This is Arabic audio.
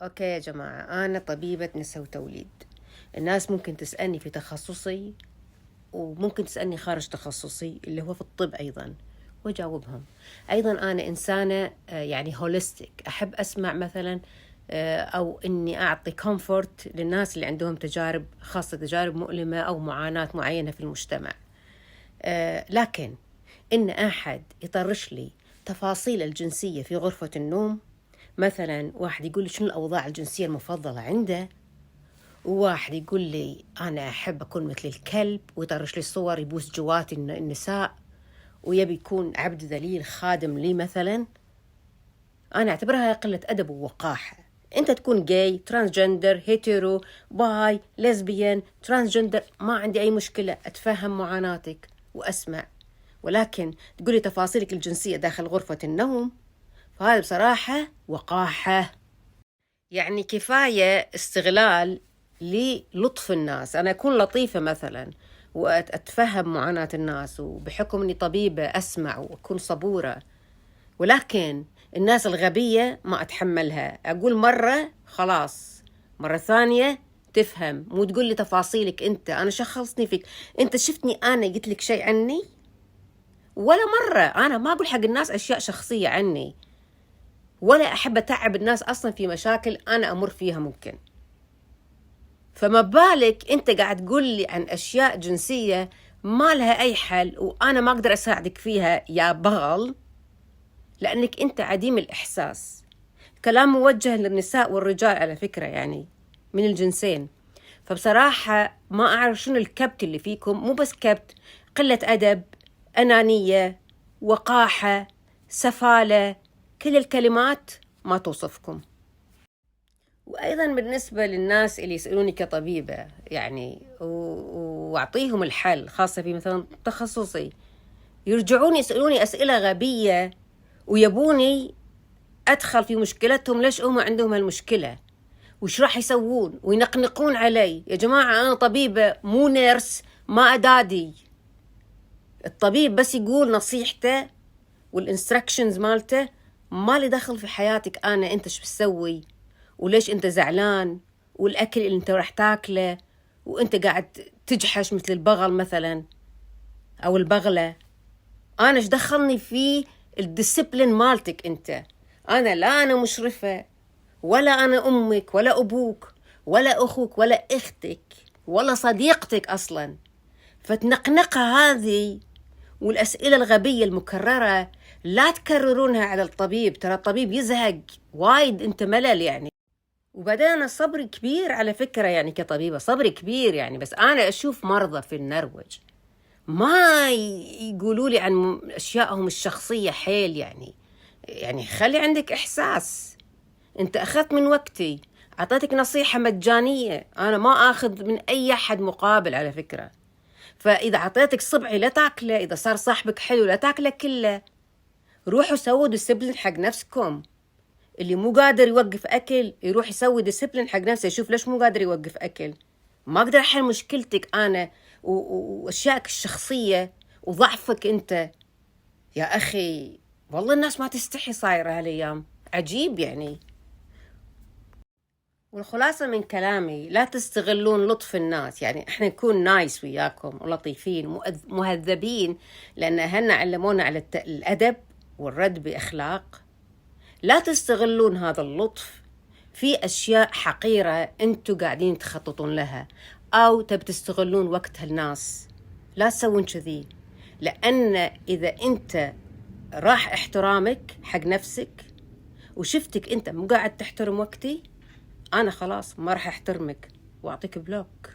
أوكي يا جماعة، أنا طبيبة نساء وتوليد. الناس ممكن تسألني في تخصصي وممكن تسألني خارج تخصصي اللي هو في الطب أيضا، وأجاوبهم. أيضا أنا إنسانة يعني هوليستيك، أحب أسمع مثلا أو إني أعطي كومفورت للناس اللي عندهم تجارب خاصة، تجارب مؤلمة أو معاناة معينة في المجتمع. لكن إن أحد يطرش لي تفاصيل الجنسية في غرفة النوم، مثلا واحد يقول لي شنو الأوضاع الجنسية المفضلة عنده، وواحد يقول لي أنا أحب أكون مثل الكلب، ويطرش لي صور يبوس جوات النساء ويبي يكون عبد ذليل خادم لي مثلا، أنا أعتبرها قلة أدب ووقاحة. أنت تكون جاي، ترانسجندر، هيتيرو، باي، ليزبيان، ترانسجندر، ما عندي أي مشكلة، أتفهم معاناتك وأسمع. ولكن تقولي تفاصيلك الجنسية داخل غرفة النوم، فهذا بصراحة وقاحة. يعني كفاية استغلال للطف الناس. أنا أكون لطيفة مثلا وأتفهم معاناة الناس، وبحكم أني طبيبة أسمع وأكون صبورة، ولكن الناس الغبية ما أتحملها. أقول مرة خلاص، مرة ثانية تفهم، مو تقول لي تفاصيلك أنت. أنا شخصني فيك، أنت شفتني أنا قلت لك شيء عني؟ ولا مرة. أنا ما أقول حق الناس أشياء شخصية عني، ولا أحب أتعب الناس أصلا في مشاكل أنا أمر فيها ممكن. فما بالك أنت قاعد تقول لي عن أشياء جنسية ما لها أي حل، وأنا ما أقدر أساعدك فيها يا بغل، لأنك أنت عديم الإحساس. كلام موجه للنساء والرجال على فكرة، يعني من الجنسين. فبصراحة ما أعرف شنو الكبت اللي فيكم، مو بس كبت، قلة أدب، أنانية، وقاحة، سفالة، كل الكلمات ما توصفكم. وأيضا بالنسبة للناس اللي يسألوني كطبيبة يعني وأعطيهم الحل، خاصة في مثلا تخصصي، يرجعوني يسألوني أسئلة غبية ويبوني أدخل في مشكلتهم، ليش هم عندهم هالمشكلة، وش راح يسوون، وينقنقون علي. يا جماعة أنا طبيبة مو نيرس، ما أدادي. الطبيب بس يقول نصيحته والإنستركشنز مالته، ما لي دخل في حياتك أنا أنت شو بتسوي وليش أنت زعلان، والأكل اللي أنت راح تاكله وأنت قاعد تجحش مثل البغل مثلا أو البغلة. أنا إيش دخلني في الديسيبلين مالتك أنت؟ أنا مشرفة، ولا أنا أمك ولا أبوك ولا أخوك ولا أختك ولا صديقتك أصلا. فتنقنقة هذه والأسئلة الغبية المكررة لا تكررونها على الطبيب، ترى الطبيب يزهق وايد، أنت ملل يعني. وبعدين أنا صبري كبير على فكرة، يعني كطبيبة صبري كبير يعني، بس أنا أشوف مرضى في النرويج ما يقولوا لي عن أشيائهم الشخصية حيل، يعني خلي عندك إحساس. أنت أخذت من وقتي، أعطيتك نصيحة مجانية، أنا ما أخذ من أي أحد مقابل على فكرة. فإذا أعطيتك صبعي لا تاكله، إذا صار صاحبك حلو لا تاكله كله. روحوا سووا ديسبلين حق نفسكم. اللي مو قادر يوقف أكل يروح يسوي ديسبلين حق نفسه، يشوف ليش مو قادر يوقف أكل. ما أقدر أحل مشكلتك أنا وأشيائك الشخصية وضعفك أنت. يا أخي والله الناس ما تستحي صايرة هالأيام، عجيب يعني. والخلاصة من كلامي، لا تستغلون لطف الناس. يعني احنا نكون نايس وياكم ولطيفين مهذبين، لأن أهلنا علمونا على الأدب والرد بإخلاق. لا تستغلون هذا اللطف في أشياء حقيرة أنتوا قاعدين تخططون لها، أو تستغلون وقت هالناس. لا تسوون كذي، لأن إذا أنت راح احترامك حق نفسك وشفتك أنت مو قاعد تحترم وقتي، أنا خلاص ما راح أحترمك وأعطيك بلوك.